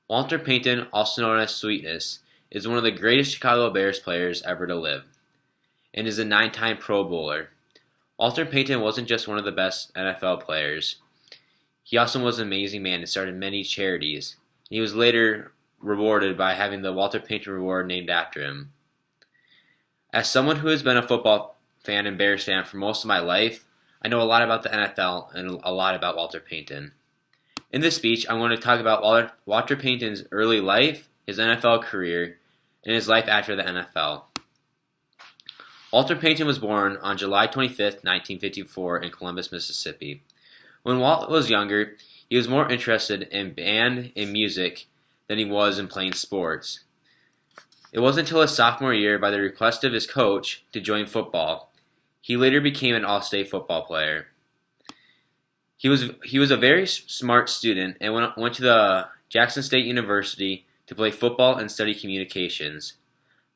Walter Payton, also known as Sweetness, is one of the greatest Chicago Bears players ever to live, and is a nine-time Pro Bowler. Walter Payton wasn't just one of the best NFL players. He also was an amazing man and started many charities. He was later rewarded by having the Walter Payton Award named after him. As someone who has been a football fan and Bears fan for most of my life, I know a lot about the NFL and a lot about Walter Payton. In this speech, I'm going to talk about Walter Payton's early life, his NFL career, and his life after the NFL. Walter Payton was born on July 25, 1954 in Columbus, Mississippi. When Walt was younger, he was more interested in band and music than he was in playing sports. It wasn't until his sophomore year, by the request of his coach, to join football. He later became an all-state football player. He was a very smart student and went to the Jackson State University to play football and study communications.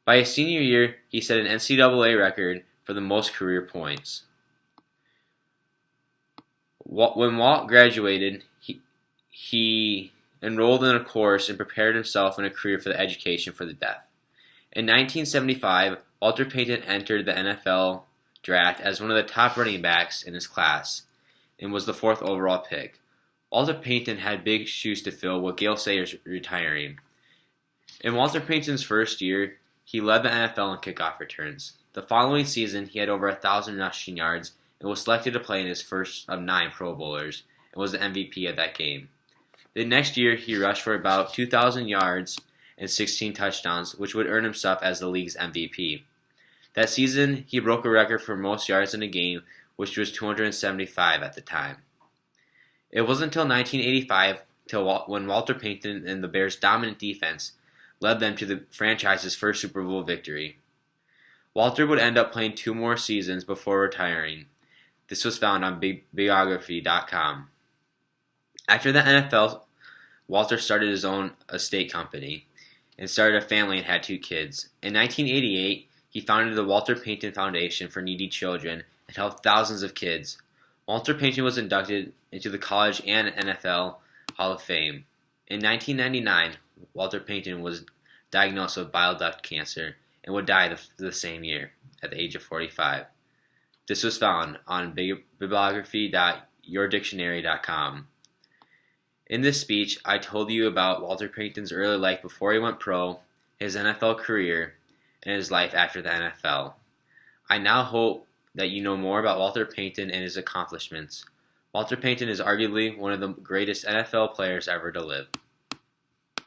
By his senior year, he set an NCAA record for the most career points. When Walt graduated, he enrolled in a course and prepared himself in a career for the education for the deaf. In 1975, Walter Payton entered the NFL draft as one of the top running backs in his class and was the fourth overall pick. Walter Payton had big shoes to fill with Gale Sayers retiring. In Walter Payton's first year, he led the NFL in kickoff returns. The following season, he had over 1,000 rushing yards and was selected to play in his first of 9 Pro Bowlers and was the MVP of that game. The next year, he rushed for about 2,000 yards and 16 touchdowns, which would earn himself as the league's MVP. That season, he broke a record for most yards in a game, which was 275 at the time. It wasn't until 1985 when Walter Payton and the Bears' dominant defense led them to the franchise's first Super Bowl victory. Walter would end up playing 2 more seasons before retiring. This was found on Biography.com. After the NFL, Walter started his own estate company and started a family and had 2 kids. In 1988, he founded the Walter Payton Foundation for Needy Children and helped thousands of kids. Walter Payton was inducted into the College and NFL Hall of Fame. In 1999, Walter Payton was diagnosed with bile duct cancer and would die the same year at the age of 45. This was found on bibliography.yourdictionary.com. In this speech, I told you about Walter Payton's early life before he went pro, his NFL career, and his life after the NFL. I now hope that you know more about Walter Payton and his accomplishments. Walter Payton is arguably one of the greatest NFL players ever to live.